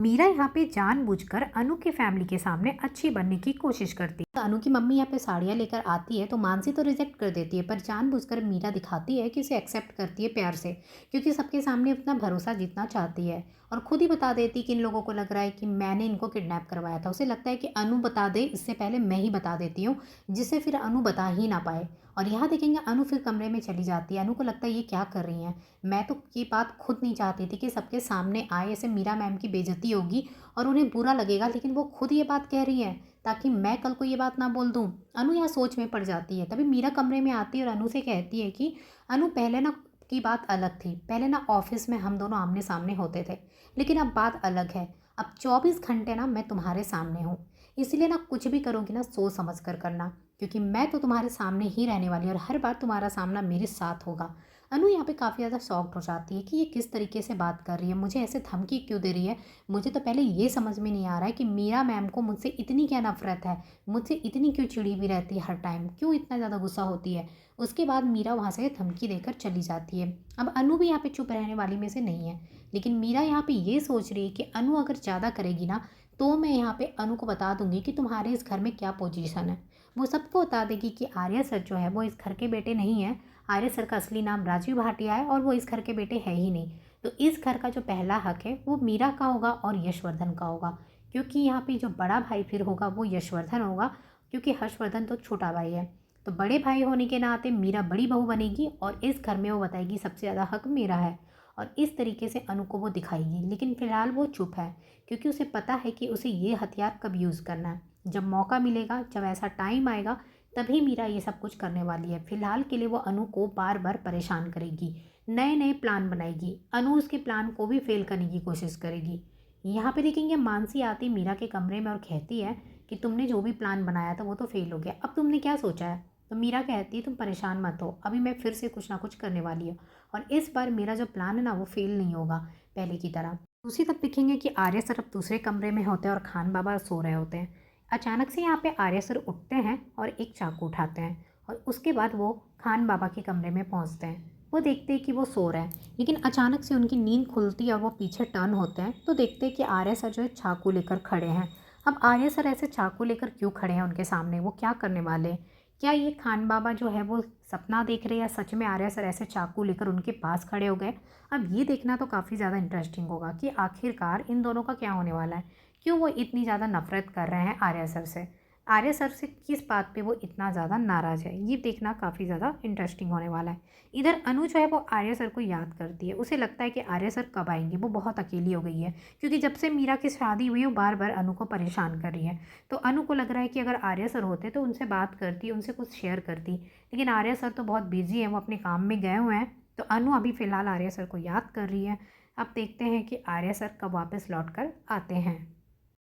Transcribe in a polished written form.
मीरा यहाँ पे जानबूझकर अनु की फैमिली के सामने अच्छी बनने की कोशिश करती है। अनु की मम्मी यहाँ पे साड़ियाँ लेकर आती है तो मानसी तो रिजेक्ट कर देती है, पर जानबूझकर मीरा दिखाती है कि उसे एक्सेप्ट करती है प्यार से, क्योंकि सबके सामने अपना भरोसा जीतना चाहती है। और खुद ही बता देती कि इन लोगों को लग रहा है कि मैंने इनको किडनैप करवाया था। उसे लगता है कि अनु बता दे, इससे पहले मैं ही बता देती हूँ, जिससे फिर अनु बता ही ना पाए। और यहाँ देखेंगे अनु फिर कमरे में चली जाती है। अनु को लगता है ये क्या कर रही हैं, मैं तो ये बात खुद नहीं चाहती थी कि सबके सामने आए, ऐसे मीरा मैम की बेइज्जती होगी और उन्हें बुरा लगेगा, लेकिन वो खुद ये बात कह रही है ताकि मैं कल को ये बात ना बोल दूँ। अनु यहाँ सोच में पड़ जाती है। तभी मीरा कमरे में आती है और अनु से कहती है कि अनु, पहले ना की बात अलग थी। पहले ना ऑफिस में हम दोनों आमने सामने होते थे, लेकिन अब बात अलग है। अब 24 घंटे ना मैं तुम्हारे सामने हूँ, इसलिए ना कुछ भी करोगी ना सोच समझ कर करना, क्योंकि मैं तो तुम्हारे सामने ही रहने वाली हूँ और हर बार तुम्हारा सामना मेरे साथ होगा। अनु यहाँ पे काफ़ी ज़्यादा शॉक्ड हो जाती है कि ये किस तरीके से बात कर रही है, मुझे ऐसे धमकी क्यों दे रही है। मुझे तो पहले ये समझ में नहीं आ रहा है कि मीरा मैम को मुझसे इतनी क्या नफरत है, मुझसे इतनी क्यों चिड़ी हुई रहती है हर टाइम, क्यों इतना ज़्यादा गुस्सा होती है। उसके बाद मीरा वहाँ से धमकी देकर चली जाती है। अब अनु भी यहाँ पे चुप रहने वाली में से नहीं है, लेकिन मीरा यहाँ पे ये सोच रही है कि अनु अगर ज़्यादा करेगी ना तो मैं यहाँ पे अनु को बता दूंगी कि तुम्हारे इस घर में क्या पोजीशन है। वो सबको बता देगी कि आर्या सर जो है वो इस घर के बेटे नहीं है। आर्य सर का असली नाम राजीव भाटिया है और वो इस घर के बेटे है ही नहीं। तो इस घर का जो पहला हक है वो मीरा का होगा और यशवर्धन का होगा, क्योंकि यहाँ पे जो बड़ा भाई फिर होगा वो यशवर्धन होगा, क्योंकि हर्षवर्धन तो छोटा भाई है। तो बड़े भाई होने के नाते मीरा बड़ी बहू बनेगी और इस घर में वो बताएगी सबसे ज़्यादा हक मेरा है, और इस तरीके से अनु को वो दिखाएगी। लेकिन फिलहाल वो चुप है, क्योंकि उसे पता है कि उसे ये हथियार कब यूज़ करना है। जब मौका मिलेगा, जब ऐसा टाइम आएगा, तभी मीरा ये सब कुछ करने वाली है। फिलहाल के लिए वो अनु को बार बार परेशान करेगी, नए नए प्लान बनाएगी, अनु उसके प्लान को भी फेल करने की कोशिश करेगी। यहाँ पे देखेंगे मानसी आती मीरा के कमरे में और कहती है कि तुमने जो भी प्लान बनाया था वो तो फेल हो गया, अब तुमने क्या सोचा है। तो मीरा कहती है तुम परेशान मत हो, अभी मैं फिर से कुछ ना कुछ करने वाली हूँ, और इस बार मेरा जो प्लान है ना वो फेल नहीं होगा पहले की तरह। दूसरी तरफ देखेंगे कि आर्य सर अब दूसरे कमरे में होते हैं और खान बाबा सो रहे होते हैं। अचानक से यहाँ पे आर्य सर उठते हैं और एक चाकू उठाते हैं, और उसके बाद वो खान बाबा के कमरे में पहुँचते हैं। वो देखते हैं कि वो सो रहे हैं, लेकिन अचानक से उनकी नींद खुलती है और वो पीछे टर्न होते हैं तो देखते हैं कि आर्य सर जो है चाकू लेकर खड़े हैं। अब आर्य सर ऐसे चाकू लेकर क्यों खड़े हैं उनके सामने, वो क्या करने वाले हैं? क्या ये खान बाबा जो है वो सपना देख रहे हैं या सच में आर्य सर ऐसे चाकू लेकर उनके पास खड़े हो गए? अब ये देखना तो काफ़ी ज़्यादा इंटरेस्टिंग होगा कि आखिरकार इन दोनों का क्या होने वाला है। क्यों वो इतनी ज़्यादा नफरत कर रहे हैं आर्या सर से, आर्या सर से किस बात पे वो इतना ज़्यादा नाराज़ है, ये देखना काफ़ी ज़्यादा इंटरेस्टिंग होने वाला है। इधर अनु जो है वो आर्या सर को याद करती है। उसे लगता है कि आर्या सर कब आएंगे, वो बहुत अकेली हो गई है, क्योंकि जब से मीरा की शादी हुई है वो बार बार अनु को परेशान कर रही है। तो अनु को लग रहा है कि अगर आर्या सर होते तो उनसे बात करती, उनसे कुछ शेयर करती, लेकिन आर्या सर तो बहुत बिजी हैं, वो अपने काम में गए हुए हैं। तो अनु अभी फ़िलहाल आर्या सर को याद कर रही है। अब देखते हैं कि आर्या सर कब वापस लौट कर आते हैं।